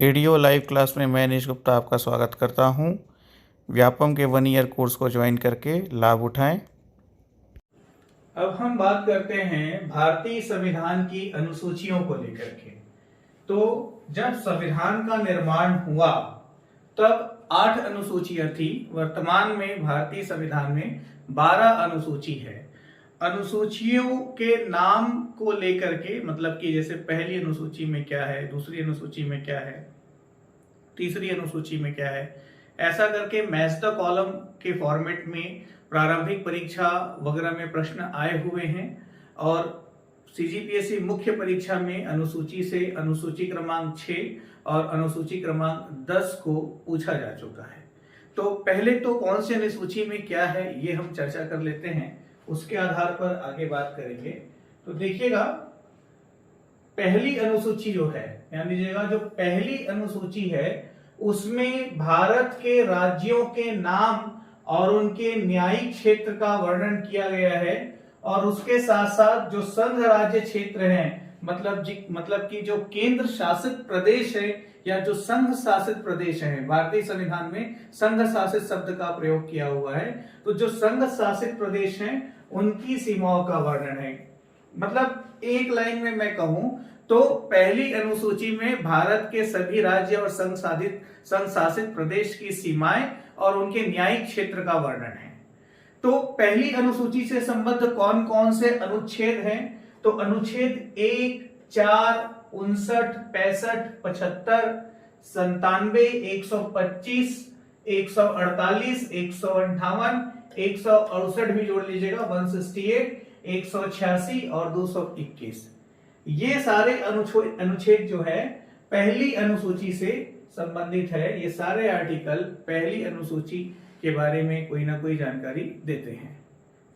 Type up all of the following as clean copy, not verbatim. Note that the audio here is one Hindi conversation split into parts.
एडीओ लाइव क्लास में मैं नीश गुप्ता आपका स्वागत करता हूं। व्यापम के 1 ईयर कोर्स को ज्वाइन करके लाभ उठाएं। अब हम बात करते हैं भारतीय संविधान की अनुसूचियों को लेकर के। तो जब संविधान का निर्माण हुआ तब 8 अनुसूचियां थी। वर्तमान में भारतीय संविधान में 12 अनुसूची है। अनुसूचियों के नाम को लेकर के, मतलब कि जैसे पहली अनुसूची में क्या है, दूसरी अनुसूची में क्या है, तीसरी अनुसूची में क्या है, ऐसा करके मैच द कॉलम के फॉर्मेट में प्रारंभिक परीक्षा वगैरह में प्रश्न आए हुए हैं और सीजीपीएससी मुख्य परीक्षा में अनुसूची से अनुसूची क्रमांक 6 और अनुसूची क्रमांक 10 को पूछा जा चुका है। तो पहले तो कौन सी अनुसूची में क्या है ये हम चर्चा कर लेते हैं, उसके आधार पर आगे बात करेंगे। तो देखिएगा, पहली अनुसूची जो है, ध्यान दीजिएगा, जो पहली अनुसूची है उसमें भारत के राज्यों के नाम और उनके न्यायिक क्षेत्र का वर्णन किया गया है और उसके साथ साथ जो संघ राज्य क्षेत्र हैं, मतलब कि जो केंद्र शासित प्रदेश है या जो संघ शासित प्रदेश है, भारतीय संविधान में संघ शासित शब्द का प्रयोग किया हुआ है। तो जो संघ शासित प्रदेश हैं उनकी सीमाओं का वर्णन है। मतलब एक लाइन में मैं कहूं तो पहली अनुसूची में भारत के सभी राज्य और संघ शासित प्रदेश की सीमाएं और उनके न्यायिक क्षेत्र का वर्णन है। तो पहली अनुसूची से संबद्ध कौन कौन से अनुच्छेद हैं? तो अनुच्छेद 1, 4, 59, 65, 75, 97, 125, 148, 158, 168 भी जोड़ लीजिएगा, 168, 186 और 221। ये सारे अनुच्छेद जो है पहली अनुसूची से संबंधित है। ये सारे आर्टिकल पहली अनुसूची के बारे में कोई ना कोई जानकारी देते हैं।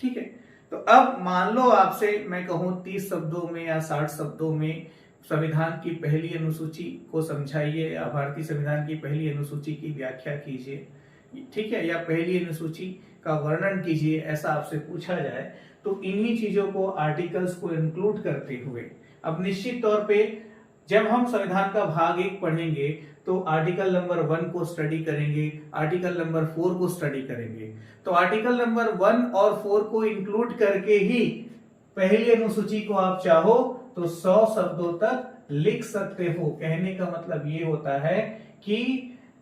ठीक है, तो अब मान लो आपसे मैं कहूं 30 शब्दों में या 60 शब्दों में संविधान की पहली अनुसूची को समझाइए या भारतीय संविधान की पहली अनुसूची की व्याख्या कीजिए, ठीक है, या पहली अनुसूची का वर्णन कीजिए, ऐसा आपसे पूछा जाए तो इन्हीं चीजों को, आर्टिकल्स को इंक्लूड करते हुए अब निश्चित तौर पे जब हम संविधान का भाग 1 पढ़ेंगे तो आर्टिकल नंबर 1 को स्टडी करेंगे, आर्टिकल नंबर 4 को स्टडी करेंगे। तो आर्टिकल नंबर 1 और 4 को इंक्लूड करके ही पहली अनुसूची को आप चाहो तो 100 शब्दों तक लिख सकते हो। कहने का मतलब ये होता है कि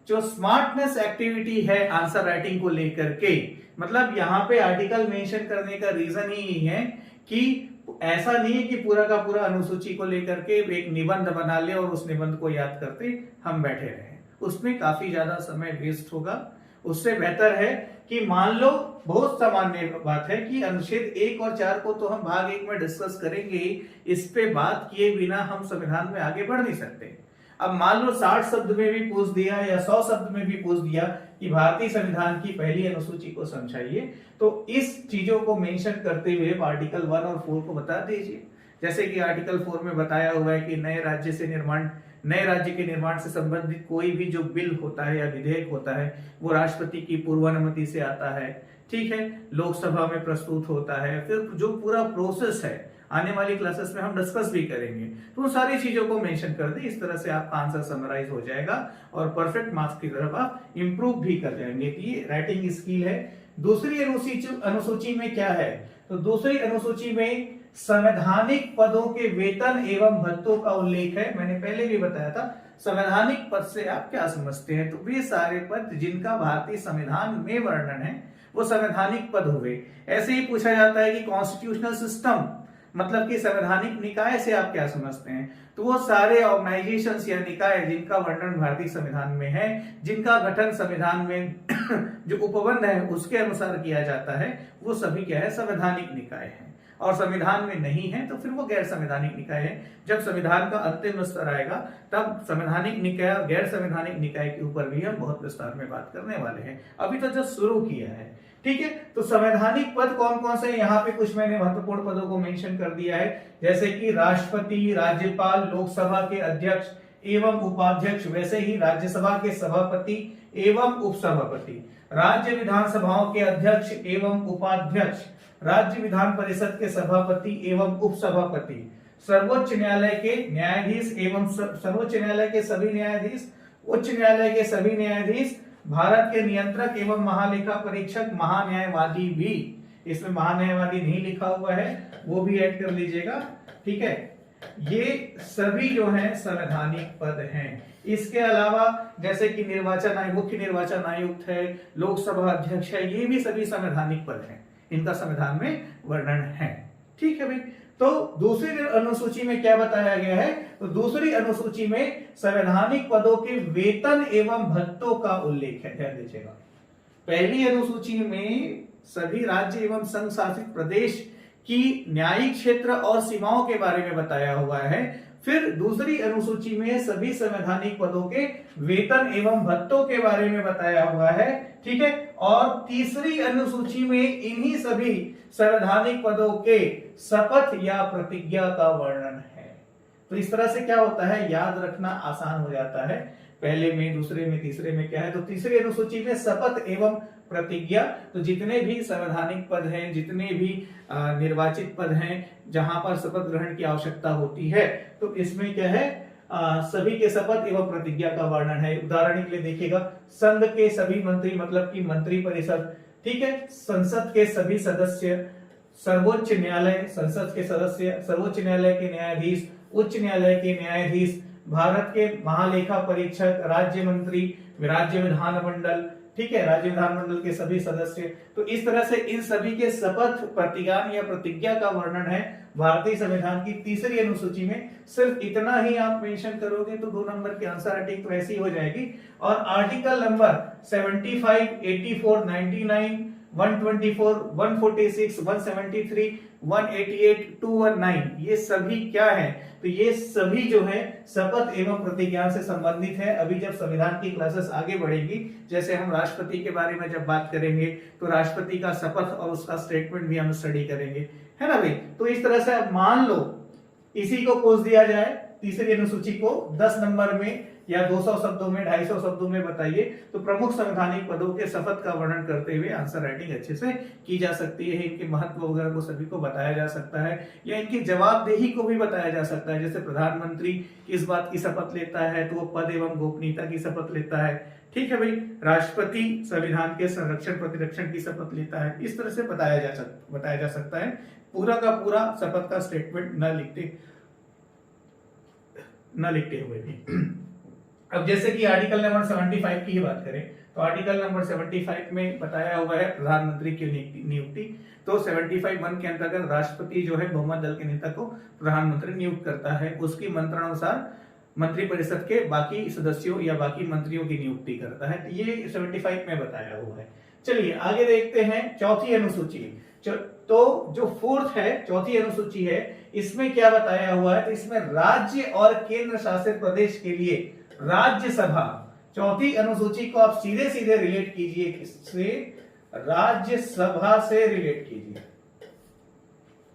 जो स्मार्टनेस एक्टिविटी है आंसर राइटिंग को लेकर के, मतलब यहाँ पे आर्टिकल मेंशन करने का रीजन ही है कि ऐसा नहीं है कि पूरा का पूरा अनुसूची को लेकर के एक निबंध बना ले और उस निबंध को याद करते हम बैठे रहे, उसमें काफी ज्यादा समय वेस्ट होगा। उससे बेहतर है कि मान लो, बहुत सामान्य बात है कि अनुच्छेद 1 और 4 को तो हम भाग 1 में डिस्कस करेंगे, इस पे बात किए बिना हम संविधान में आगे बढ़ नहीं सकते। अब मान लो 60 शब्द में भी पूछ दिया या 100 शब्द में भी पूछ दिया कि भारतीय संविधान की पहली अनुसूची को समझाइए, तो इस चीजों को मेंशन करते हुए आर्टिकल 1 और 4 को बता दीजिए। जैसे कि आर्टिकल 4 में बताया हुआ है कि नए राज्य के निर्माण से संबंधित कोई भी जो बिल होता है या विधेयक होता है वो राष्ट्रपति की पूर्वानुमति से आता है, ठीक है, लोकसभा में प्रस्तुत होता है, फिर जो पूरा प्रोसेस है आने वाली क्लासेस में हम डिस्कस भी करेंगे। तो उन सारी चीजों को मेंशन कर दे, इस तरह से आपका आंसर समराइज हो जाएगा और परफेक्ट मार्क्स की तरफ आप इंप्रूव भी कर जाएंगे। ये राइटिंग स्किल है। दूसरी अनुसूची में क्या है? तो दूसरी अनुसूची में संवैधानिक पदों के वेतन एवं भत्तों का उल्लेख है। मैंने पहले भी बताया था संवैधानिक पद से आप क्या समझते हैं, तो वे सारे पद जिनका भारतीय संविधान में वर्णन है वो संवैधानिक पद हुए। ऐसे ही पूछा जाता है कि कॉन्स्टिट्यूशनल सिस्टम, मतलब कि संवैधानिक निकाय से आप क्या समझते हैं, तो वो सारे ऑर्गेनाइजेशंस या निकाय जिनका वर्णन भारतीय संविधान में है, जिनका गठन संविधान में जो उपबंध है उसके अनुसार किया जाता है, वो सभी क्या है, संवैधानिक निकाय है। और संविधान में नहीं है तो फिर वो गैर संवैधानिक निकाय है। जब संविधान का अंतिम स्तर आएगा तब संवैधानिक निकाय और गैर संवैधानिक निकाय के ऊपर भी हम बहुत विस्तार में बात करने वाले हैं। अभी तो जस्ट शुरू किया है, ठीक है। तो संवैधानिक पद कौन कौन से, यहाँ पे कुछ मैंने महत्वपूर्ण पदों को मेंशन कर दिया है, जैसे कि राष्ट्रपति, राज्यपाल, लोकसभा के अध्यक्ष एवं उपाध्यक्ष, वैसे ही राज्यसभा के सभापति एवं उपसभापति, राज्य विधानसभाओं के अध्यक्ष एवं उपाध्यक्ष, राज्य विधान परिषद के सभापति एवं उपसभापति, सर्वोच्च न्यायालय के न्यायाधीश एवं सर्वोच्च न्यायालय के सभी न्यायाधीश, उच्च न्यायालय के सभी न्यायाधीश, भारत के नियंत्रक एवं महालेखा परीक्षक, महान्यायवादी भी, इसमें महान्यायवादी नहीं लिखा हुआ है, वो भी ऐड कर लीजिएगा, ठीक है। ये सभी जो है संवैधानिक पद हैं। इसके अलावा जैसे कि निर्वाचन आयोग, मुख्य निर्वाचन आयुक्त है, लोकसभा अध्यक्ष है, ये भी सभी संवैधानिक पद हैं, इनका संविधान में वर्णन है, ठीक है भाई। तो दूसरी अनुसूची में क्या बताया गया है, तो दूसरी अनुसूची में संवैधानिक पदों के वेतन एवं भत्तों का उल्लेख है, ध्यान दीजिएगा। पहली अनुसूची में सभी राज्य एवं संघ शासित प्रदेश की न्यायिक क्षेत्र और सीमाओं के बारे में बताया हुआ है। फिर दूसरी अनुसूची में सभी संवैधानिक पदों के वेतन एवं भत्तों के बारे में बताया हुआ है, ठीक है। और तीसरी अनुसूची में इन्हीं सभी संवैधानिक पदों के शपथ या प्रतिज्ञा का वर्णन है। तो इस तरह से क्या होता है, याद रखना आसान हो जाता है। पहले में, दूसरे में, तीसरे में क्या है, तो तीसरी अनुसूची में शपथ एवं प्रतिज्ञा, तो जितने भी संवैधानिक पद हैं, जितने भी निर्वाचित पद हैं जहां पर शपथ ग्रहण की आवश्यकता होती है, तो इसमें क्या है, सभी के शपथ एवं प्रतिज्ञा का वर्णन है। उदाहरण के लिए देखिएगा, संघ के सभी मंत्री मतलब कि मंत्री परिषद, ठीक है, संसद के सभी सदस्य, सर्वोच्च न्यायालय, संसद के सदस्य, सर्वोच्च न्यायालय के न्यायाधीश, उच्च न्यायालय के न्यायाधीश, भारत के महालेखा परीक्षक, राज्य मंत्री, राज्य विधानमंडल, ठीक है, राज्य विधानमंडल के सभी सदस्य। तो इस तरह से इन सभी के शपथ, प्रतिज्ञान या प्रतिज्ञा का वर्णन है भारतीय संविधान की तीसरी अनुसूची में। सिर्फ इतना ही आप मेंशन करोगे तो 2 नंबर की आंसर राइटिंग तो ऐसी हो जाएगी। और आर्टिकल नंबर 75, 84, 99, 124, 146, 173, 188, 219, ये सभी क्या है, तो ये सभी जो है शपथ एवं प्रतिज्ञा से संबंधित है। अभी जब संविधान की क्लासेस आगे बढ़ेगी, जैसे हम राष्ट्रपति के बारे में जब बात करेंगे तो राष्ट्रपति का शपथ और उसका स्टेटमेंट भी हम स्टडी करेंगे, है ना भाई। तो इस तरह से अब मान लो इसी को पोस्ट दिया जाए, तीसरी अनुसूची को 10 नंबर में या 200 शब्दों में, 250 शब्दों में बताइए, तो प्रमुख संवैधानिक पदों के शपथ का वर्णन करते हुए आंसर राइटिंग अच्छे से की जा सकती है। इनके महत्व वगैरह को सभी को बताया जा सकता है, या इनकी जवाबदेही को भी बताया जा सकता है। जैसे प्रधानमंत्री किस बात की शपथ लेता है, तो वो पद एवं गोपनीयता की शपथ लेता है, ठीक है भाई। राष्ट्रपति संविधान के संरक्षण प्रतिरक्षण की शपथ लेता है। इस तरह से बताया जा सकता है। पूरा का पूरा शपथ का स्टेटमेंट न लिखते हुए भी। अब जैसे कि आर्टिकल नंबर 75 की ही बात करें, तो आर्टिकल नंबर 75 में बताया हुआ है प्रधानमंत्री की नियुक्ति। तो 75(1) के अंतर्गत राष्ट्रपति जो है बहुमत दल के नेता को प्रधानमंत्री नियुक्त करता है, उसकी मंत्रानुसार मंत्रिपरिषद के बाकी सदस्यों या बाकी मंत्रियों की नियुक्ति करता है। ये 75 में बताया हुआ है। चलिए आगे देखते हैं चौथी अनुसूची। तो जो फोर्थ है, चौथी अनुसूची है, इसमें क्या बताया हुआ है, तो इसमें राज्य और केंद्र शासित प्रदेश के लिए राज्यसभा, चौथी अनुसूची को आप सीधे सीधे रिलेट कीजिए, किससे, राज्यसभा से रिलेट कीजिए,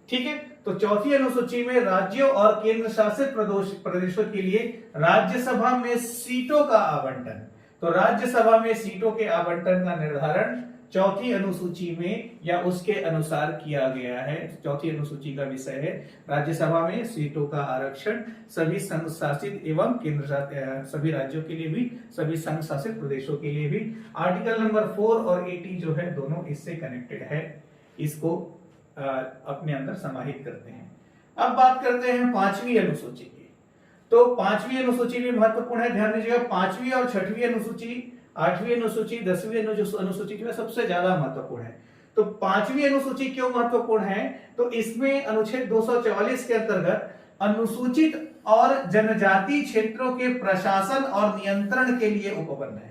ठीक है। तो चौथी अनुसूची में राज्यों और केंद्र शासित प्रदेशों के लिए राज्यसभा में सीटों का आवंटन, तो राज्यसभा में सीटों के आवंटन का निर्धारण चौथी अनुसूची में या उसके अनुसार किया गया है। चौथी अनुसूची का विषय है राज्यसभा में सीटों का आरक्षण सभी संघ शासित एवं केंद्र शासित, सभी राज्यों के लिए भी, सभी संघ शासित प्रदेशों के लिए भी। आर्टिकल नंबर 4 और 80 जो है दोनों इससे कनेक्टेड है, इसको अपने अंदर समाहित करते हैं। अब बात करते हैं पांचवी अनुसूची की। तो पांचवी अनुसूची भी महत्वपूर्ण है, ध्यान दीजिएगा। पांचवी और छठवीं अनुसूची, आठवीं अनुसूची, 10वीं अनुसूची जो है सबसे ज्यादा महत्वपूर्ण है। तो पांचवी अनुसूची क्यों महत्वपूर्ण है, तो इसमें अनुच्छेद 244 के अंतर्गत अनुसूचित और जनजाति क्षेत्रों के प्रशासन और नियंत्रण के लिए उपबंध है।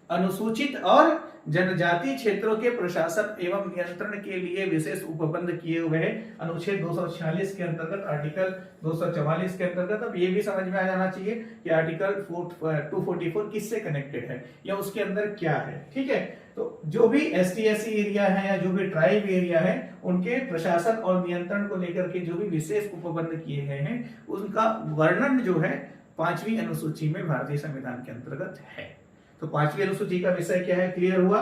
अनुसूचित और जनजाति क्षेत्रों के प्रशासन एवं नियंत्रण के लिए विशेष उपबंध किए हुए हैं अनुच्छेद 246 के अंतर्गत, आर्टिकल 244 के अंतर्गत। अब ये भी समझ में आ जाना चाहिए कि आर्टिकल 244 किससे कनेक्टेड है या उसके अंदर क्या है, ठीक है। तो जो भी ST/SC एरिया है या जो भी ट्राइब एरिया है, उनके प्रशासन और नियंत्रण को लेकर के जो भी विशेष उपबंध किए गए हैं, उनका वर्णन जो है पांचवी अनुसूची में भारतीय संविधान के अंतर्गत है। तो पांचवी अनुसूची का विषय क्या है, क्लियर हुआ।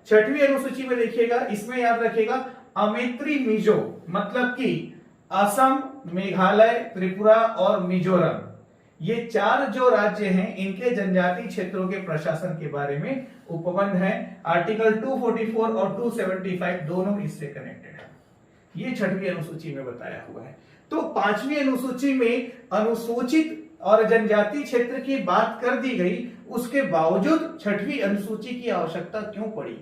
छठवीं अनुसूची में देखिएगा, इसमें याद रखिएगा अमेत्री मिजो मतलब कि असम, मेघालय, त्रिपुरा और मिजोरम, ये 4 जो राज्य हैं इनके जनजातीय क्षेत्रों के प्रशासन के बारे में उपबंध है। आर्टिकल 244 और 275 दोनों इससे कनेक्टेड है। ये 6वीं अनुसूची में बताया हुआ है। तो 5वीं अनुसूची में अनुसूचित और जनजातीय क्षेत्र की बात कर दी गई, उसके बावजूद 6वीं अनुसूची की आवश्यकता क्यों पड़ी?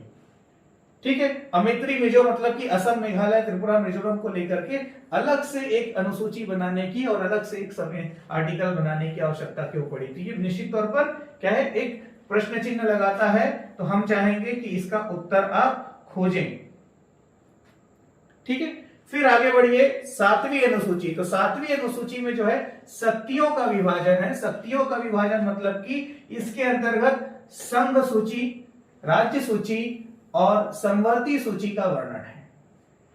ठीक है, अमेत्री मिजो मतलब कि असम, मेघालय, त्रिपुरा, मिजोरम को लेकर के अलग से एक अनुसूची बनाने की और अलग से एक समय आर्टिकल बनाने की आवश्यकता क्यों पड़ी? तो ये निश्चित तौर पर क्या है, एक प्रश्न चिन्ह लगाता है। तो हम चाहेंगे कि इसका उत्तर आप खोजें। ठीक है, फिर आगे बढ़िए 7वीं अनुसूची। तो 7वीं अनुसूची में जो है शक्तियों का विभाजन है। शक्तियों का विभाजन मतलब कि इसके अंतर्गत संघ सूची, राज्य सूची और संवर्ती सूची का वर्णन है।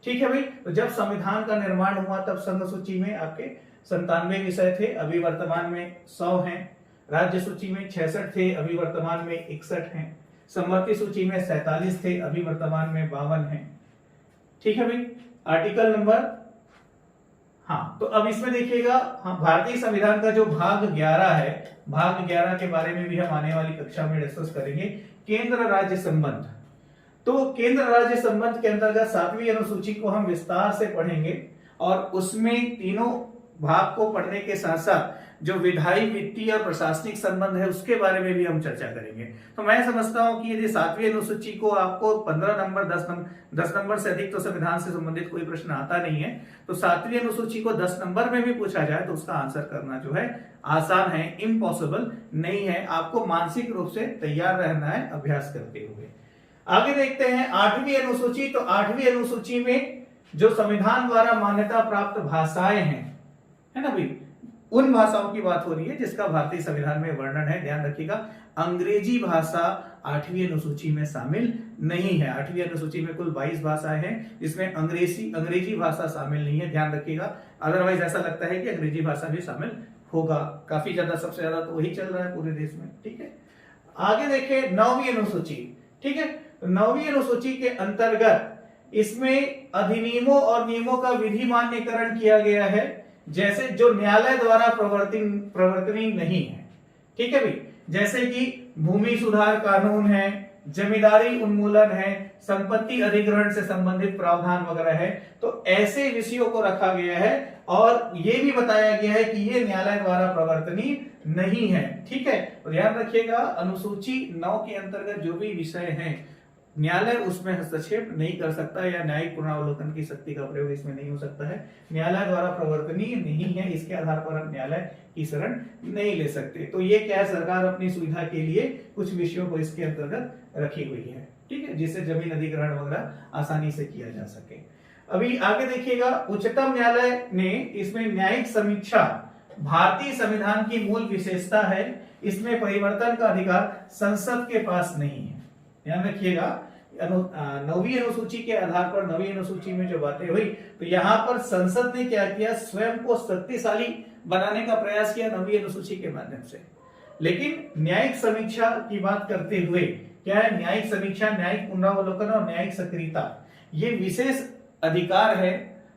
ठीक है भाई, तो जब संविधान का निर्माण हुआ तब संघ सूची में आपके 97 विषय थे, अभी वर्तमान में 100 हैं। राज्य सूची में 66 थे, अभी वर्तमान में 61 हैं। संवर्ती सूची में 47 थे, अभी वर्तमान में 52 हैं। ठीक है भाई, आर्टिकल नंबर, हाँ, तो अब इसमें देखिएगा, हाँ, भारतीय संविधान का जो भाग 11 है, भाग 11 के बारे में भी हम आने वाली कक्षा में डिस्कस करेंगे। केंद्र राज्य संबंध। तो केंद्र राज्य संबंध के अंतर्गत 7वीं अनुसूची को हम विस्तार से पढ़ेंगे और उसमें तीनों भाग को पढ़ने के साथ साथ जो विधायी, वित्तीय और प्रशासनिक संबंध है उसके बारे में भी हम चर्चा करेंगे। तो मैं समझता हूं कि यदि 7वीं अनुसूची को आपको 15 नंबर 10 नंबर से अधिक तो संविधान से संबंधित कोई प्रश्न आता नहीं है, तो 7वीं अनुसूची को 10 नंबर में भी पूछा जाए तो उसका आंसर करना जो है आसान है, इम्पॉसिबल नहीं है। आपको मानसिक रूप से तैयार रहना है अभ्यास करते हुए। आगे देखते हैं 8वीं अनुसूची। तो 8वीं अनुसूची में जो संविधान द्वारा मान्यता प्राप्त भाषाएं हैं, है ना भाई, उन भाषाओं की बात हो रही है जिसका भारतीय संविधान में वर्णन है। ध्यान रखिएगा, अंग्रेजी भाषा 8वीं अनुसूची में शामिल नहीं है। 8वीं अनुसूची में कुल 22 भाषाएं हैं, जिसमें अंग्रेजी भाषा शामिल नहीं है। ध्यान रखिएगा, अदरवाइज ऐसा लगता है कि अंग्रेजी भाषा भी शामिल होगा। काफी ज्यादा, सबसे ज्यादा तो वही चल रहा है पूरे देश में। ठीक है, आगे देखिए 9वीं अनुसूची। ठीक है, 9वीं अनुसूची के अंतर्गत इसमें अधिनियमों और नियमों का विधि मान्यकरण किया गया है, जैसे जो न्यायालय द्वारा प्रवर्तनीय नहीं है। ठीक है भाई, जैसे कि भूमि सुधार कानून है, जमींदारी उन्मूलन है, संपत्ति अधिग्रहण से संबंधित प्रावधान वगैरह है। तो ऐसे विषयों को रखा गया है और यह भी बताया गया है कि ये न्यायालय द्वारा प्रवर्तनीय नहीं है। ठीक है, तो ध्यान रखिएगा, अनुसूची 9 के अंतर्गत जो भी विषय हैं न्यायालय उसमें हस्तक्षेप नहीं कर सकता या न्यायिक पुनरावलोकन की शक्ति का प्रयोग इसमें नहीं हो सकता है। न्यायालय द्वारा प्रवर्तनीय नहीं है, इसके आधार पर हम न्यायालय की शरण नहीं ले सकते। तो ये क्या है, सरकार अपनी सुविधा के लिए कुछ विषयों को इसके अंतर्गत रखी हुई है। ठीक है, जिससे जमीन अधिग्रहण वगैरह आसानी से किया जा सके। अभी आगे देखिएगा, उच्चतम न्यायालय ने इसमें न्यायिक समीक्षा भारतीय संविधान की मूल विशेषता है, इसमें परिवर्तन का अधिकार संसद के पास नहीं है। ध्यान रखिएगा, 9वीं अनुसूची के आधार पर 9वीं अनुसूची में जो बातें हुई, तो यहां पर संसद ने क्या किया, स्वयं को शक्तिशाली बनाने का प्रयास किया 9वीं अनुसूची के माध्यम से। लेकिन न्यायिक समीक्षा की बात करते हुए क्या है, न्यायिक समीक्षा, न्यायिक पुनरावलोकन और न्यायिक सक्रियता, ये विशेष अधिकार है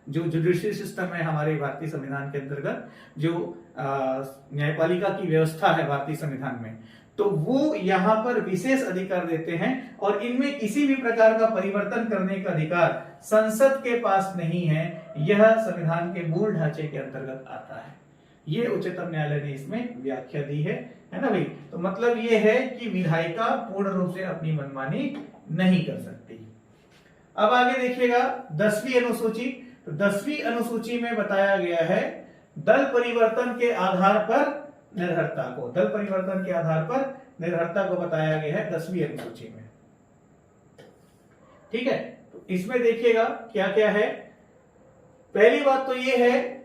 जो जुडिशियल सिस्टम है हमारे भारतीय संविधान के अंतर्गत, जो न्यायपालिका की व्यवस्था है भारतीय संविधान में, तो वो यहां पर विशेष अधिकार देते हैं और इनमें किसी भी प्रकार का परिवर्तन करने का अधिकार संसद के पास नहीं है। यह संविधान के मूल ढांचे के अंतर्गत आता है। ये उच्चतम न्यायालय ने इसमें व्याख्या दी है ना भाई। तो मतलब ये है कि विधायिका पूर्ण रूप से अपनी मनमानी नहीं कर सकती। अब आगे देखिएगा 10वीं अनुसूची। तो 10वीं अनुसूची में बताया गया है दल परिवर्तन के आधार पर निर्भरता को, दल परिवर्तन के आधार पर निर्भरता को बताया गया है 10वीं अनुसूची में। ठीक है, तो इसमें देखिएगा क्या क्या है। पहली बात तो ये है,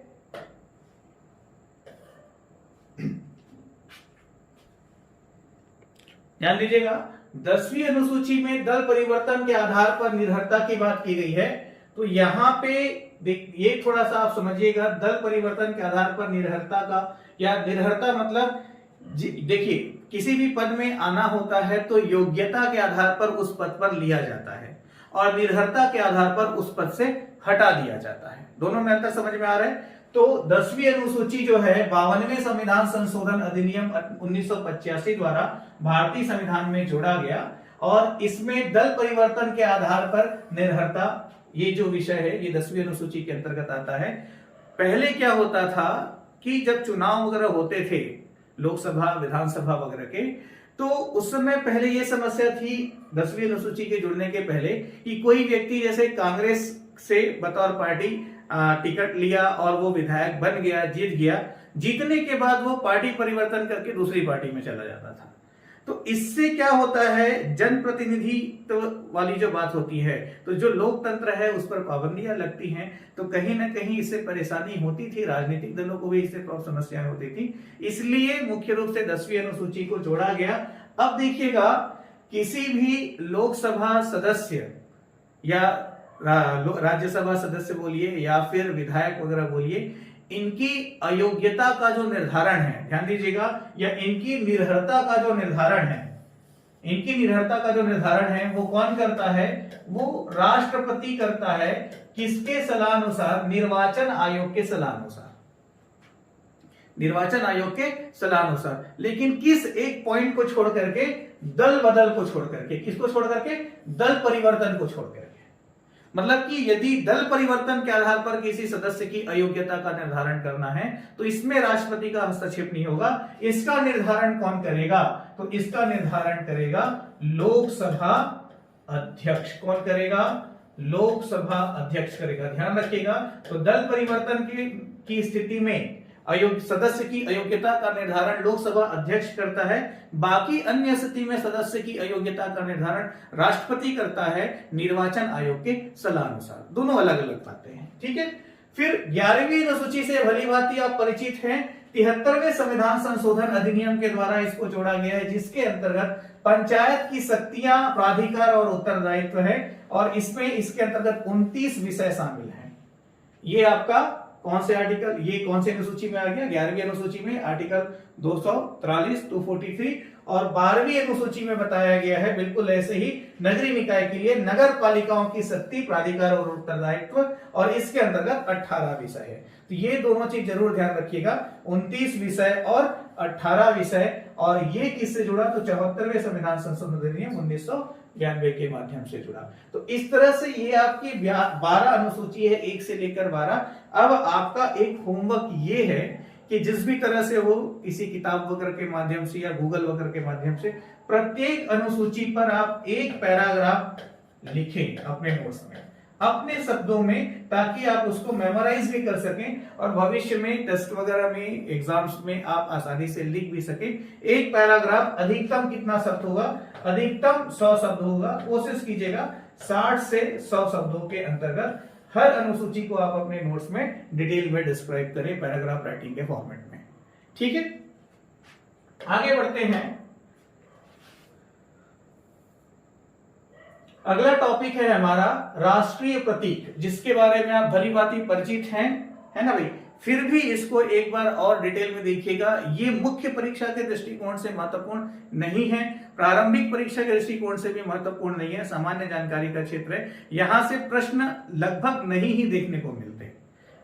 ध्यान दीजिएगा, 10वीं अनुसूची में दल परिवर्तन के आधार पर निर्भरता की बात की गई है। तो यहां पे ये थोड़ा सा आप समझिएगा, दल परिवर्तन के आधार पर निर्भरता का, या निर्भरता मतलब देखिए किसी भी पद में आना होता है तो योग्यता के आधार पर उस पद पर लिया जाता है और निर्भरता के आधार पर उस पद से हटा दिया जाता है। दोनों में अंतर समझ में आ रहा है। तो 10वीं अनुसूची जो है 52वें संविधान संशोधन अधिनियम 1985 द्वारा भारतीय संविधान में जोड़ा गया और इसमें दल परिवर्तन के आधार पर निर्भरता, ये जो विषय है ये 10वीं अनुसूची के अंतर्गत आता है। पहले क्या होता था कि जब चुनाव वगैरह होते थे लोकसभा विधानसभा वगैरह के, तो उस समय पहले ये समस्या थी 10वीं अनुसूची के जुड़ने के पहले कि कोई व्यक्ति जैसे कांग्रेस से बतौर पार्टी टिकट लिया और वो विधायक बन गया, जीत गया, जीतने के बाद वो पार्टी परिवर्तन करके दूसरी पार्टी में चला जाता था। तो इससे क्या होता है, जनप्रतिनिधित्व वाली जो बात होती है, तो जो लोकतंत्र है उस पर पाबंदियां लगती हैं, तो कहीं ना कहीं इससे परेशानी होती थी, राजनीतिक दलों को भी इससे समस्याएं होती थी। इसलिए मुख्य रूप से 10वीं अनुसूची को जोड़ा गया। अब देखिएगा, किसी भी लोकसभा सदस्य या राज्यसभा सदस्य बोलिए या फिर विधायक वगैरह बोलिए, इनकी अयोग्यता का जो निर्धारण है, ध्यान दीजिएगा, या इनकी निरर्हता का जो निर्धारण है, इनकी निरर्हता का जो निर्धारण है वो कौन करता है? वो राष्ट्रपति करता है। किसके सलाह अनुसार? निर्वाचन आयोग के सलाह अनुसार, निर्वाचन आयोग के सलाह अनुसार। लेकिन किस एक पॉइंट को छोड़ करके? दल बदल को छोड़ करके। किसको छोड़ करके? दल परिवर्तन को छोड़ करके। मतलब कि यदि दल परिवर्तन के आधार पर किसी सदस्य की अयोग्यता का निर्धारण करना है तो इसमें राष्ट्रपति का हस्तक्षेप नहीं होगा। इसका निर्धारण कौन करेगा? तो इसका निर्धारण करेगा लोकसभा अध्यक्ष। कौन करेगा? लोकसभा अध्यक्ष करेगा। ध्यान रखिएगा, तो दल परिवर्तन की स्थिति में सदस्य की अयोग्यता का निर्धारण लोकसभा अध्यक्ष करता है। बाकी अन्य स्थिति में सदस्य की अयोग्यता का निर्धारण राष्ट्रपति करता है निर्वाचन आयोग के सलाह अनुसार। दोनों अलग अलग बातें हैं, ठीक है। फिर 11वीं अनुसूची से भली भांति आप परिचित हैं। 73वें संविधान संशोधन अधिनियम के द्वारा इसको जोड़ा गया है, जिसके अंतर्गत पंचायत की शक्तियां, प्राधिकार और उत्तरदायित्व है और इसमें इसके अंतर्गत 29 विषय शामिल हैं। ये आपका कौन से आर्टिकल, ये कौन से अनुसूची में आ गया? 11वीं अनुसूची में आर्टिकल 243, 243 और 12वीं अनुसूची में बताया गया है बिल्कुल ऐसे ही नगरीय निकाय के लिए नगर पालिकाओं की शक्ति, प्राधिकार और उत्तरदायित्व, और इसके अंतर्गत 18 विषय है। तो ये दोनों चीज जरूर ध्यान रखिएगा, 29 विषय और 18 विषय। और ये किससे जुड़ा? तो 74वें संविधान संशोधन अधिनियम 1992 के माध्यम से जुड़ा। तो इस तरह से ये आपकी 12 अनुसूची है, 1 से लेकर 12। अब आपका एक होमवर्क ये है कि जिस भी तरह से वो किसी किताब वगैरह के माध्यम से या गूगल वगैरह के माध्यम से प्रत्येक अनुसूची पर आप एक पैराग्राफ लिखें अपने नोट्स में, अपने शब्दों में, ताकि आप उसको मेमोराइज भी कर सकें और भविष्य में टेस्ट वगैरह में, एग्जाम्स में आप आसानी से लिख भी सकें। एक पैराग्राफ अधिकतम कितना शब्द होगा? अधिकतम 100 शब्द होगा। कोशिश कीजिएगा 60 से 100 शब्दों के अंतर्गत हर अनुसूची को आप अपने नोट्स में डिटेल में डिस्क्राइब करें पैराग्राफ राइटिंग के फॉर्मेट में, ठीक है। आगे बढ़ते हैं। अगला टॉपिक है हमारा राष्ट्रीय प्रतीक, जिसके बारे में आप भली भांति परिचित हैं, है ना भाई। फिर भी इसको एक बार और डिटेल में देखिएगा। ये मुख्य परीक्षा के दृष्टिकोण से महत्वपूर्ण नहीं है, प्रारंभिक परीक्षा के दृष्टिकोण से भी महत्वपूर्ण नहीं है, सामान्य जानकारी का क्षेत्र है। यहां से प्रश्न लगभग नहीं ही देखने को मिलते,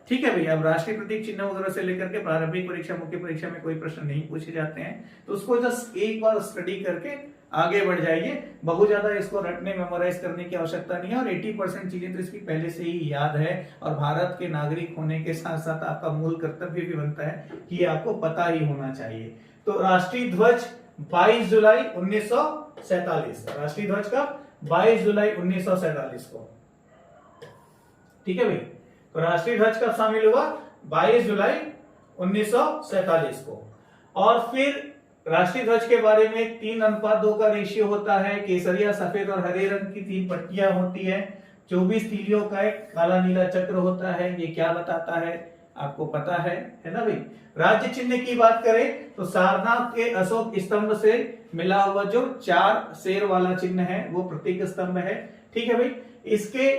ठीक है भैया। अब राष्ट्रीय प्रतीक चिन्ह वगैरह से लेकर के प्रारंभिक परीक्षा, मुख्य परीक्षा में कोई प्रश्न नहीं पूछे जाते हैं, तो उसको जस्ट एक बार स्टडी करके आगे बढ़ जाइए। बहुत ज्यादा इसको रटने, मेमोराइज करने की आवश्यकता नहीं है और 80% चीजें तो इसकी पहले से ही याद है। और भारत के नागरिक होने के साथ साथ आपका मूल कर्तव्य भी बनता है कि ये आपको पता ही होना चाहिए। तो राष्ट्रीय ध्वज 22 जुलाई 1947, राष्ट्रीय ध्वज का 22 जुलाई 1947 को, ठीक है भाई। तो राष्ट्रीय ध्वज कब शामिल हुआ? 22 जुलाई 1947 को। और फिर राष्ट्रीय ध्वज के बारे में 3:2 का रेशियो होता है। केसरिया, सफेद और हरे रंग की 3 पट्टियां होती है। 24 तीलियों का एक काला नीला चक्र होता है। ये क्या बताता है? आपको पता है ना भाई। राज्य चिन्ह की बात करें तो सारनाथ के अशोक स्तंभ से मिला हुआ जो 4 शेर वाला चिन्ह है वो प्रतीक स्तंभ है, ठीक है भाई। इसके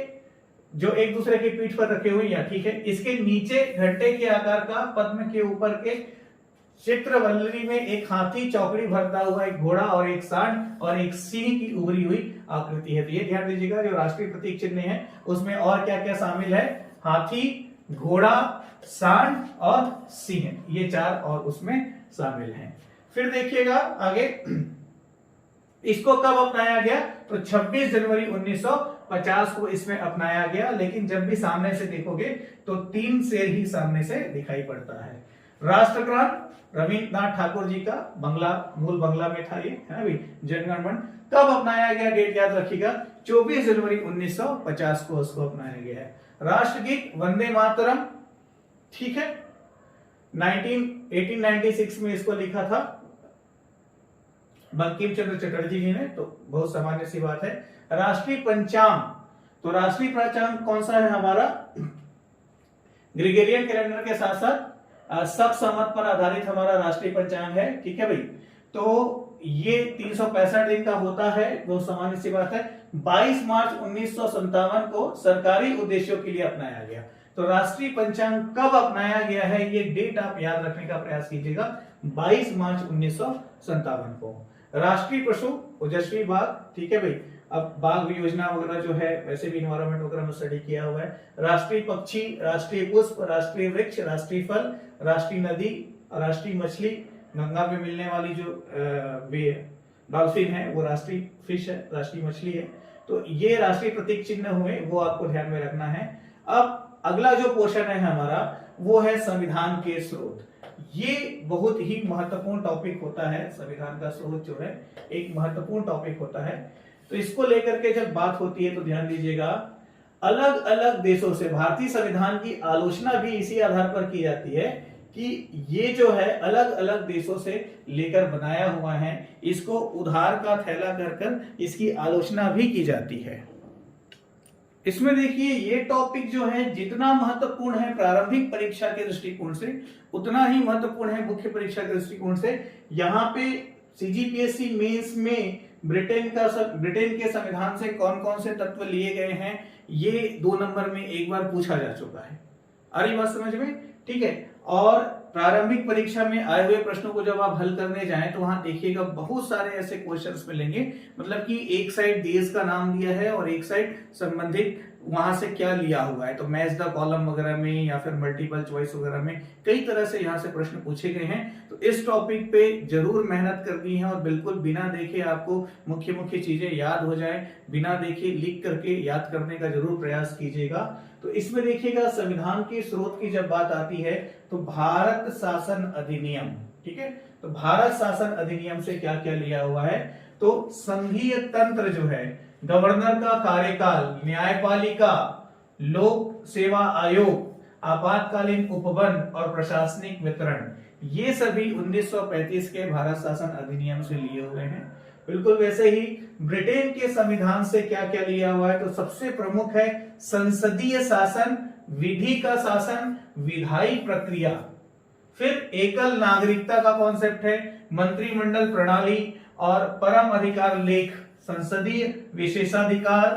जो एक दूसरे की पीठ पर रखे हुए हैं, ठीक है। इसके नीचे घंटे के आकार का, पद्म के ऊपर के चित्रवल्लरी में एक हाथी, चौकड़ी भरता हुआ एक घोड़ा और एक सांड और एक सिंह की उभरी हुई आकृति है। तो ये ध्यान दीजिएगा, जो राष्ट्रीय प्रतीक चिन्ह है उसमें और क्या क्या शामिल है? हाथी, घोड़ा, सांड और सिंह, ये 4 और उसमें शामिल हैं। फिर देखिएगा आगे, इसको कब अपनाया गया? तो 26 जनवरी 1950 को इसमें अपनाया गया। लेकिन जब भी सामने से देखोगे तो 3 शेर ही सामने से दिखाई पड़ता है। राष्ट्रगान रविन्द्रनाथ ठाकुर जी का, बंगला, मूल बंगला में था ये, है ना भाई, जनगण मन। कब अपनाया गया? डेट याद रखिएगा, 24 जनवरी 1950 को उसको अपनाया गया है। राष्ट्रगीत वंदे मातरम, ठीक है, 1896 में इसको लिखा था बंकिम चंद्र चटर्जी जी ने, तो बहुत सामान्य सी बात है। राष्ट्रीय पंचांग, तो राष्ट्रीय पंचांग कौन सा है हमारा? ग्रेगोरियन कैलेंडर के साथ साथ सब संवत पर आधारित हमारा राष्ट्रीय पंचांग है, ठीक है भाई। तो ये 365 दिन का होता है, बहुत सामान्य सी बात है। 22 मार्च 1957 को सरकारी उद्देश्यों के लिए अपनाया गया। तो राष्ट्रीय पंचांग कब अपनाया गया है, ये डेट आप याद रखने का प्रयास कीजिएगा, 22 मार्च 1957 को। राष्ट्रीय पशु ओजस्वी बाघ, ठीक है भाई। अब बाघ योजना वगैरह जो है, वैसे भी इन्वायरमेंट वगैरह में स्टडी किया हुआ है। राष्ट्रीय पक्षी, राष्ट्रीय पुष्प, राष्ट्रीय वृक्ष, राष्ट्रीय फल, राष्ट्रीय नदी, राष्ट्रीय मछली, गंगा में मिलने वाली जो डॉल्फिन है वो राष्ट्रीय फिश है, राष्ट्रीय मछली है। तो ये राष्ट्रीय प्रतीक चिन्ह हुए, वो आपको ध्यान में रखना है। अब अगला जो पोर्शन है हमारा, वो है संविधान के स्रोत। ये बहुत ही महत्वपूर्ण टॉपिक होता है, संविधान का स्रोत जो है एक महत्वपूर्ण टॉपिक होता है। तो इसको लेकर के जब बात होती है तो ध्यान दीजिएगा, अलग अलग देशों से भारतीय संविधान की आलोचना भी इसी आधार पर की जाती है कि ये जो है अलग अलग देशों से लेकर बनाया हुआ है, इसको उधार का थैला कर कर इसकी आलोचना भी की जाती है। इसमें देखिए ये टॉपिक जो है जितना महत्वपूर्ण है प्रारंभिक परीक्षा के दृष्टिकोण से, उतना ही महत्वपूर्ण है मुख्य परीक्षा के दृष्टिकोण से। यहाँ पे सीजीपीएससी मेंस में ब्रिटेन के संविधान से कौन कौन से तत्व लिए गए हैं, ये 2 नंबर में एक बार पूछा जा चुका है। आ रही बात समझ में? ठीक है। और प्रारंभिक परीक्षा में आए हुए प्रश्नों को जब आप हल करने जाएं तो वहां देखिएगा बहुत सारे ऐसे क्वेश्चंस मिलेंगे, मतलब कि एक साइड देश का नाम दिया है और एक साइड संबंधित वहां से क्या लिया हुआ है। तो मैच द कॉलम वगैरह में या फिर मल्टीपल चॉइस वगैरह में कई तरह से यहाँ से प्रश्न पूछे गए हैं। तो इस टॉपिक पे जरूर मेहनत करनी है और बिल्कुल बिना देखे आपको मुख्य मुख्य चीजें याद हो जाए, बिना देखे लिख करके याद करने का जरूर प्रयास कीजिएगा। तो इसमें देखिएगा संविधान के स्रोत की जब बात आती है तो भारत शासन अधिनियम, ठीक है। तो भारत शासन अधिनियम से क्या क्या लिया हुआ है, तो संघीय तंत्र जो है, गवर्नर का कार्यकाल, न्यायपालिका, लोक सेवा आयोग, आपातकालीन उपवन और प्रशासनिक वितरण, ये सभी 1935 के भारत शासन अधिनियम से लिए हुए हैं। बिल्कुल वैसे ही ब्रिटेन के संविधान से क्या क्या लिया हुआ है, तो सबसे प्रमुख है संसदीय शासन, विधि का शासन, विधायी प्रक्रिया। फिर एकल नागरिकता का कॉन्सेप्ट है, मंत्रिमंडल प्रणाली और परम अधिकार लेख, संसदीय विशेषाधिकार,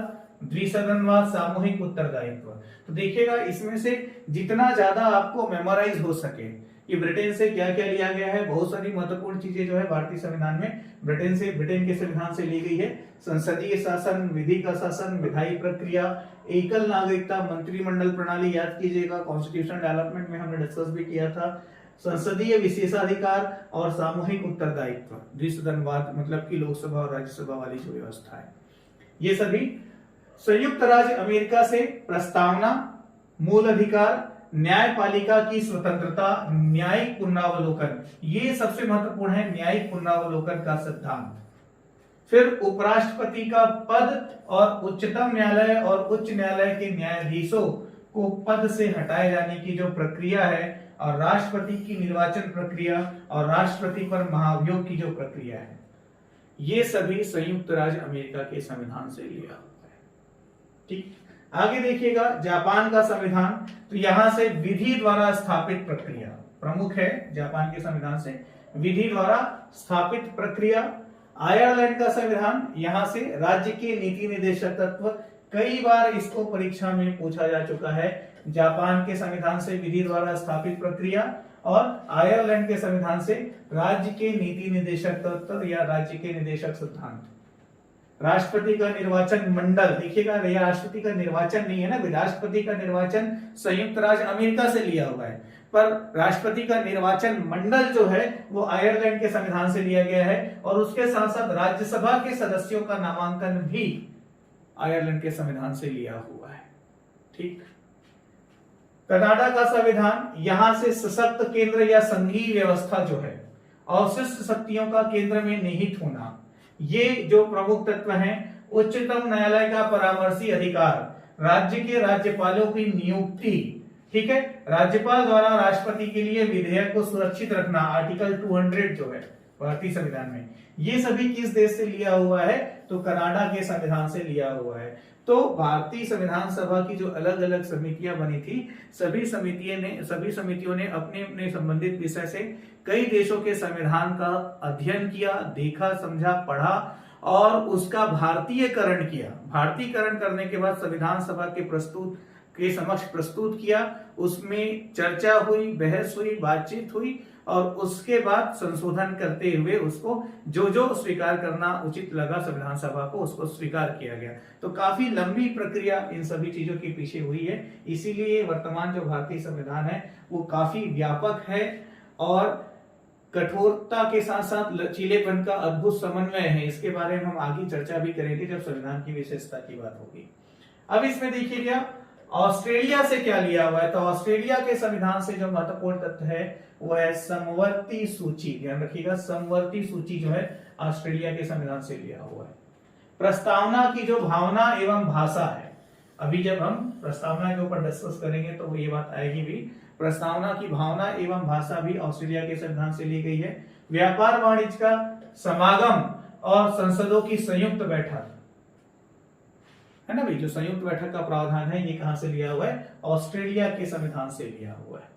द्विसदनवाद, सामूहिक उत्तरदायित्व। तो देखिएगा इसमें से जितना ज्यादा आपको मेमोराइज हो सके कि ब्रिटेन से क्या क्या लिया गया है, बहुत सारी महत्वपूर्ण चीजें जो है भारतीय संविधान में ब्रिटेन के संविधान से ली गई है। संसदीय शासन, विधि का शासन, विधायी प्रक्रिया, एकल नागरिकता, मंत्रिमंडल प्रणाली याद कीजिएगा, कॉन्स्टिट्यूशन डेवलपमेंट में हमने डिस्कस भी किया था, संसदीय विशेषाधिकार और सामूहिक उत्तरदायित्व, द्विसदनवाद, मतलब कि लोकसभा और राज्यसभा वाली जो व्यवस्था है, ये सभी। संयुक्त राज्य अमेरिका से प्रस्तावना, मूल अधिकार, न्यायपालिका की स्वतंत्रता, न्यायिक पुनरावलोकन, ये सबसे महत्वपूर्ण है, न्यायिक पुनरावलोकन का सिद्धांत। फिर उपराष्ट्रपति का पद और उच्चतम न्यायालय और उच्च न्यायालय के न्यायाधीशों को पद से हटाए जाने की जो प्रक्रिया है, और राष्ट्रपति की निर्वाचन प्रक्रिया और राष्ट्रपति पर महाभियोग की जो प्रक्रिया है, ये सभी संयुक्त राज्य अमेरिका के संविधान से लिया हुआ है। ठीक, आगे देखिएगा जापान का संविधान, तो यहां से विधि द्वारा स्थापित प्रक्रिया प्रमुख है, जापान के संविधान से विधि द्वारा स्थापित प्रक्रिया। आयरलैंड का संविधान, यहां से राज्य के नीति निदेशक तत्व, कई बार इसको परीक्षा में पूछा जा चुका है। जापान के संविधान से विधि द्वारा स्थापित प्रक्रिया और आयरलैंड के संविधान से राज्य के नीति निदेशक तत्व या राज्य के निदेशक सिद्धांत। राष्ट्रपति का निर्वाचन मंडल, देखिएगा यह राष्ट्रपति का निर्वाचन नहीं है ना, राष्ट्रपति का निर्वाचन संयुक्त राज्य अमेरिका से लिया हुआ है, पर राष्ट्रपति का निर्वाचन मंडल जो है वो आयरलैंड के संविधान से लिया गया है, और उसके साथ साथ राज्यसभा के सदस्यों का नामांकन भी आयरलैंड के संविधान से लिया हुआ है। ठीक। कनाडा का संविधान, यहां से सशक्त केंद्र या संघीय व्यवस्था जो है अवशिष्ट शक्तियों का केंद्र में निहित होना, ये जो प्रमुख तत्व हैं। उच्चतम न्यायालय का परामर्शी अधिकार, राज्य के राज्यपालों की नियुक्ति, ठीक है, राज्यपाल द्वारा राष्ट्रपति के लिए विधेयक को सुरक्षित रखना, आर्टिकल 200 जो है भारतीय संविधान में, ये सभी किस देश से लिया हुआ है, तो कनाडा के संविधान से लिया हुआ है। तो भारतीय संविधान सभा की जो अलग अलग समितियां बनी थी, सभी समितियों ने अपने अपने संबंधित विषय से कई देशों के संविधान का अध्ययन किया, देखा, समझा, पढ़ा और उसका भारतीयकरण किया। भारतीयकरण करने के बाद संविधान सभा के समक्ष प्रस्तुत किया, उसमें चर्चा हुई, बहस हुई, बातचीत हुई और उसके बाद संशोधन करते हुए उसको जो जो स्वीकार करना उचित लगा संविधान सभा को, उसको स्वीकार किया गया। तो काफी लंबी प्रक्रिया इन सभी चीजों के पीछे हुई है, इसीलिए वर्तमान जो भारतीय संविधान है वो काफी व्यापक है और कठोरता के साथ साथ लचीलेपन का अद्भुत समन्वय है। इसके बारे में हम आगे चर्चा भी करेंगे जब संविधान की विशेषता की बात होगी। अब इसमें देखिएगा ऑस्ट्रेलिया से क्या लिया हुआ है, तो ऑस्ट्रेलिया के संविधान से जो महत्वपूर्ण तथ्य है वो है समवर्ती सूची। ध्यान रखिएगा, समवर्ती सूची जो है ऑस्ट्रेलिया के संविधान से लिया हुआ है। प्रस्तावना की जो भावना एवं भाषा है, अभी जब हम प्रस्तावना के ऊपर डिस्कस करेंगे तो वो ये बात आएगी भी, प्रस्तावना की भावना एवं भाषा भी ऑस्ट्रेलिया के संविधान से ली गई है। व्यापार वाणिज्य का समागम और संसदों की संयुक्त बैठक है ना भाई, जो संयुक्त बैठक का प्रावधान है ये कहां से लिया हुआ है, ऑस्ट्रेलिया के संविधान से लिया हुआ है।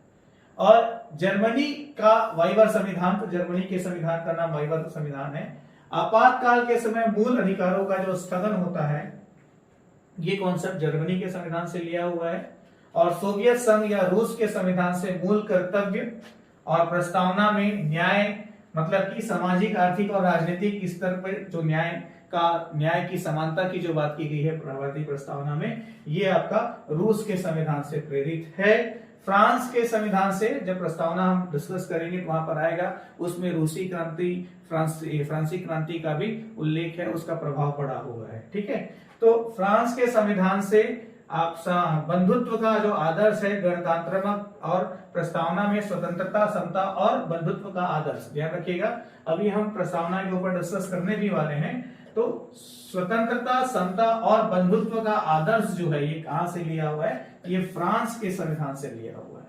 और जर्मनी का वाइवर संविधान, तो जर्मनी के संविधान का नाम वाइवर संविधान है। आपातकाल के समय मूल अधिकारों का जो स्थगन होता है, ये कॉन्सेप्ट जर्मनी के संविधान से लिया हुआ है। और सोवियत संघ या रूस के संविधान से मूल कर्तव्य और प्रस्तावना में न्याय, मतलब कि सामाजिक, आर्थिक और राजनीतिक स्तर पर जो न्याय की समानता की जो बात की गई है भारतीय प्रस्तावना में, ये आपका रूस के संविधान से प्रेरित है। फ्रांस के संविधान से जब प्रस्तावना हम डिस्कस करेंगे तो वहां पर आएगा, उसमें रूसी क्रांति, फ्रांसीसी क्रांति का भी उल्लेख है, उसका प्रभाव पड़ा हुआ है। ठीक है, तो फ्रांस के संविधान से आप बंधुत्व का जो आदर्श है गणतंत्रात्मक, और प्रस्तावना में स्वतंत्रता, समता और बंधुत्व का आदर्श। ध्यान रखिएगा, अभी हम प्रस्तावना के ऊपर डिस्कस करने भी वाले हैं। तो स्वतंत्रता, समता और बंधुत्व का आदर्श जो है ये कहां से लिया हुआ है, ये फ्रांस के संविधान से लिया हुआ है।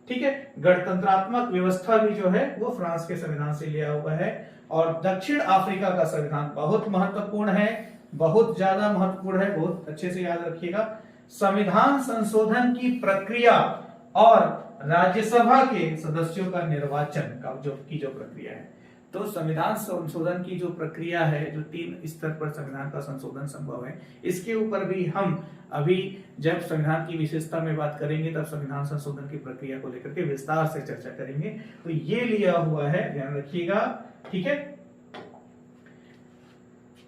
ठीक है, गणतंत्रात्मक व्यवस्था भी जो है वो फ्रांस के संविधान से लिया हुआ है। और दक्षिण अफ्रीका का संविधान बहुत महत्वपूर्ण है, बहुत ज्यादा महत्वपूर्ण है, बहुत अच्छे से याद रखिएगा। संविधान संशोधन की प्रक्रिया और राज्यसभा के सदस्यों का निर्वाचन का जो प्रक्रिया है, तो संविधान संशोधन की जो प्रक्रिया है, जो 3 स्तर पर संविधान का संशोधन संभव है, इसके ऊपर भी हम अभी जब संविधान की विशेषता में बात करेंगे तब संविधान संशोधन की प्रक्रिया को लेकर के विस्तार से चर्चा करेंगे। तो ये लिया हुआ है, ध्यान रखिएगा। ठीक है,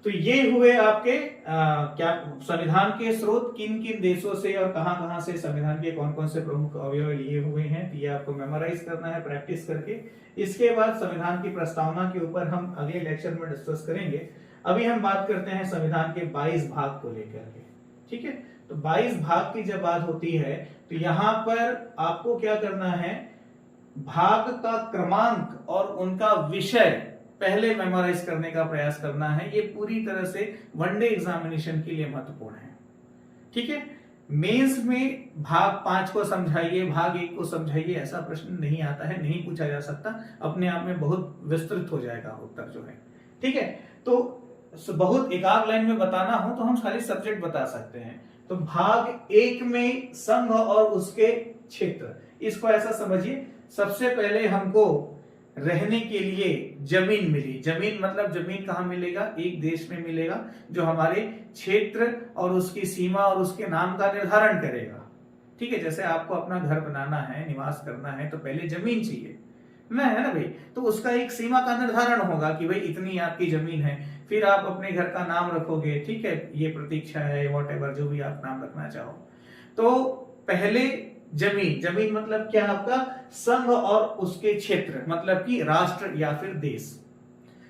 तो ये हुए आपके क्या संविधान के स्रोत, किन किन देशों से और कहां से संविधान के कौन कौन से प्रमुख अवयव लिए हुए हैं, तो ये आपको मेमोराइज करना है प्रैक्टिस करके। इसके बाद संविधान की प्रस्तावना के ऊपर हम अगले लेक्चर में डिस्कस करेंगे। अभी हम बात करते हैं संविधान के 22 भाग को लेकर के। ठीक है, तो 22 भाग की जब बात होती है तो यहां पर आपको क्या करना है, भाग का क्रमांक और उनका विषय पहले मेमोराइज करने का प्रयास करना है। ये पूरी तरह से वनडे एग्जामिनेशन के लिए महत्वपूर्ण है। ठीक है, मेंस में भाग 5 को समझाइए, भाग 1 को समझाइए, ऐसा प्रश्न नहीं आता है, नहीं पूछा जा सकता, अपने आप में बहुत विस्तृत हो जाएगा उत्तर जो है। ठीक है, तो बहुत एकाध लाइन में बताना हो तो हम खाली सब्जेक्ट बता सकते हैं। तो भाग 1 में संघ और उसके क्षेत्र, इसको ऐसा समझिए, सबसे पहले हमको रहने के लिए जमीन मिली। जमीन मतलब जमीन कहां मिलेगा, एक देश में मिलेगा जो हमारे क्षेत्र और उसकी सीमा और उसके नाम का निर्धारण करेगा। ठीक है, जैसे आपको अपना घर बनाना है, निवास करना है, तो पहले जमीन चाहिए। ना, है ना भाई। तो उसका एक सीमा का निर्धारण होगा कि भाई इतनी आपकी जमीन है, फिर आप अपने घर का नाम रखोगे, ठीक है, ये प्रतीक्षा है, वॉटेवर जो भी आप नाम रखना चाहो। तो पहले जमीन, जमीन मतलब क्या, आपका संघ और उसके क्षेत्र, मतलब कि राष्ट्र या फिर देश।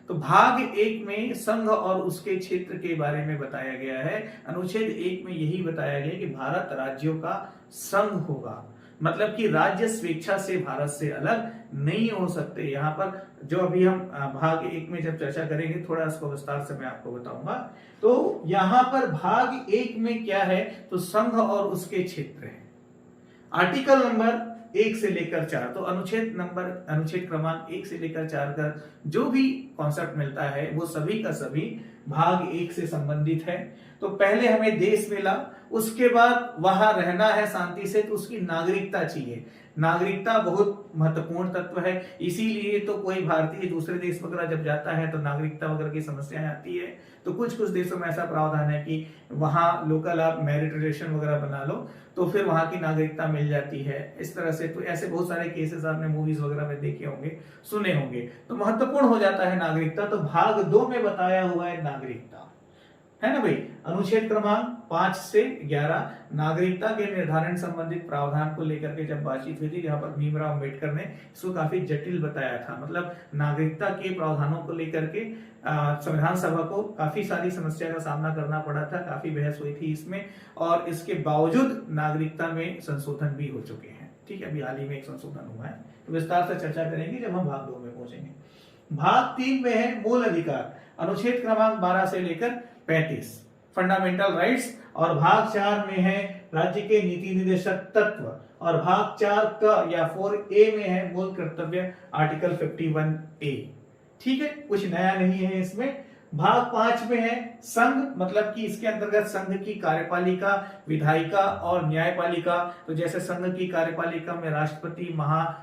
तो भाग 1 में संघ और उसके क्षेत्र के बारे में बताया गया है। अनुच्छेद 1 में यही बताया गया कि भारत राज्यों का संघ होगा, मतलब कि राज्य स्वेच्छा से भारत से अलग नहीं हो सकते। यहाँ पर जो अभी हम भाग 1 में जब चर्चा करेंगे, थोड़ा इसको विस्तार से मैं आपको बताऊंगा। तो यहाँ पर भाग 1 में क्या है, तो संघ और उसके क्षेत्र है। आर्टिकल नंबर 1 से लेकर 4, तो अनुच्छेद क्रमांक 1 से लेकर 4 का जो भी कॉन्सेप्ट मिलता है वो सभी का सभी भाग 1 से संबंधित है। तो पहले हमें देश मिला, उसके बाद वहां रहना है शांति से, तो उसकी नागरिकता चाहिए। नागरिकता बहुत महत्वपूर्ण तत्व है, इसीलिए तो कोई भारतीय दूसरे देश वगैरह जब जाता है तो नागरिकता वगैरह की समस्याएं आती है। तो कुछ कुछ देशों में ऐसा प्रावधान है कि वहां लोकल आप मैरिट रिलेशन वगैरह बना लो तो फिर वहां की नागरिकता मिल जाती है, इस तरह से। तो ऐसे बहुत सारे केसेस आपने मूवीज वगैरह में देखे होंगे, सुने होंगे। तो महत्वपूर्ण हो जाता है नागरिकता। तो भाग 2 में बताया हुआ है नागरिकता, है ना भाई। अनुच्छेद क्रमांक 5 से 11 नागरिकता के निर्धारण संबंधित प्रावधान को लेकर के जब बातचीत हुई थी, जहां पर भीमराव अंबेडकर ने इसको काफी जटिल बताया था। मतलब नागरिकता के प्रावधानों को लेकर के संविधान सभा को काफी सारी समस्या का सामना करना पड़ा था, काफी बहस हुई थी इसमें, और इसके बावजूद नागरिकता में संशोधन भी हो चुके हैं। ठीक है, अभी हाल ही में एक संशोधन हुआ है, तो विस्तार से चर्चा करेंगे जब हम भाग 2 में पहुंचेंगे। भाग 3 में है मूल अधिकार, अनुच्छेद क्रमांक 12 से लेकर 35 फंडामेंटल राइट्स, और भाग 4 में है राज्य के नीति निर्देशक तत्व, और भाग 4 का या 4A में है मूल कर्तव्य, आर्टिकल 51A। ठीक है, कुछ नया नहीं है इसमें। भाग 5 में है संघ, मतलब कि इसके अंतर्गत संघ की कार्यपालिका, विधायिका और न्यायपालिका। तो जैसे संघ की कार्यपालिका में राष्ट्रपति,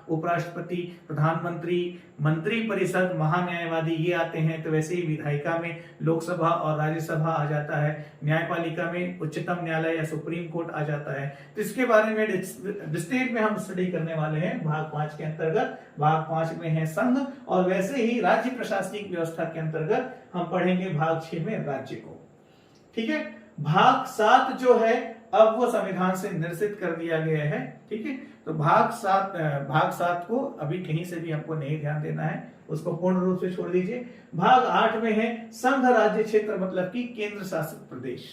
उपराष्ट्रपति, प्रधानमंत्री, मंत्री परिषद, महान्यायवादी ये आते हैं, तो वैसे ही विधायिका में लोकसभा और राज्यसभा आ जाता है, न्यायपालिका में उच्चतम न्यायालय या सुप्रीम कोर्ट आ जाता है। तो इसके बारे में डिटेल में हम स्टडी करने वाले हैं भाग 5 के अंतर्गत। भाग 5 में है संघ, और वैसे ही राज्य प्रशासनिक व्यवस्था के अंतर्गत हम पढ़ेंगे भाग 6 में राज्य को। ठीक है, भाग 7 जो है अब वो संविधान से निरसित कर दिया गया है। ठीक है, तो भाग 7 को अभी कहीं से भी हमको नहीं ध्यान देना है, उसको पूर्ण रूप से छोड़ दीजिए। भाग 8 में है संघ राज्य क्षेत्र, मतलब कि केंद्र शासित प्रदेश।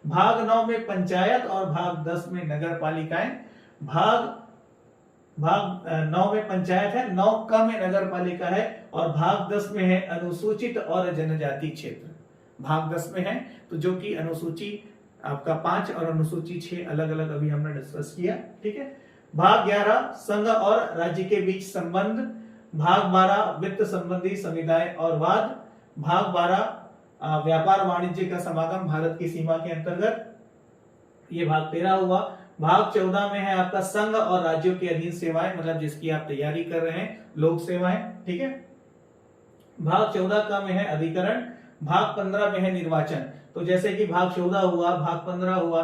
भाग 9 में पंचायत, और भाग 10 में नगर पालिकाएं। भाग 9 में पंचायत है, 9 में नगर पालिका है, और भाग 10 में है अनुसूचित और जनजाति क्षेत्र। भाग 10 में है, तो जो कि अनुसूची आपका 5 और अनुसूची 6 अलग अलग अभी हमने डिस्कस किया। ठीक है, भाग 11 संघ और राज्य के बीच संबंध। भाग 12 वित्त संबंधी संविदाएं और वाद। भाग 12 व्यापार वाणिज्य का समागम भारत की सीमा के अंतर्गत, ये भाग 13 हुआ। भाग 14 में है आपका संघ और राज्यों के अधीन सेवाएं, मतलब जिसकी आप तैयारी कर रहे हैं, लोक सेवाएं। ठीक है, भाग 14 का में है अधिकरण। भाग 15 में है निर्वाचन। तो जैसे कि भाग 14 हुआ, भाग 15 हुआ,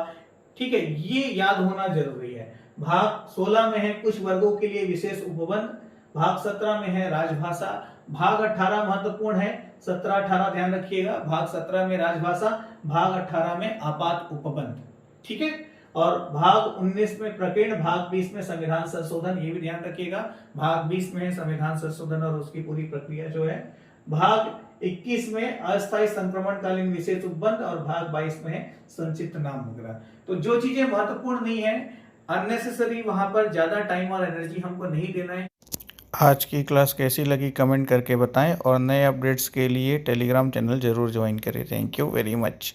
ठीक है, ये याद होना जरूरी है। भाग 16 में है कुछ वर्गों के लिए विशेष उपबंध। भाग 17 में है राजभाषा। भाग 18 महत्वपूर्ण है, 17-18 ध्यान रखिएगा। भाग 17 में राजभाषा, भाग 18 में आपात उपबंध। ठीक है, और भाग 19 में प्रकीर्ण, भाग 20 में संविधान संशोधन, ये भी ध्यान रखिएगा। भाग 20 में है संविधान संशोधन और उसकी पूरी प्रक्रिया जो है। भाग 21 में अस्थायी संक्रमणकालीन विशेष उपबंध, और भाग 22 में है संक्षिप्त नाम वगैरह। तो जो चीजें महत्वपूर्ण नहीं है, अननेसेसरी, वहां पर ज्यादा टाइम और एनर्जी हमको नहीं देना है। आज की क्लास कैसी लगी कमेंट करके बताएं, और नए अपडेट्स के लिए टेलीग्राम चैनल जरूर ज्वाइन करें। Thank you very much.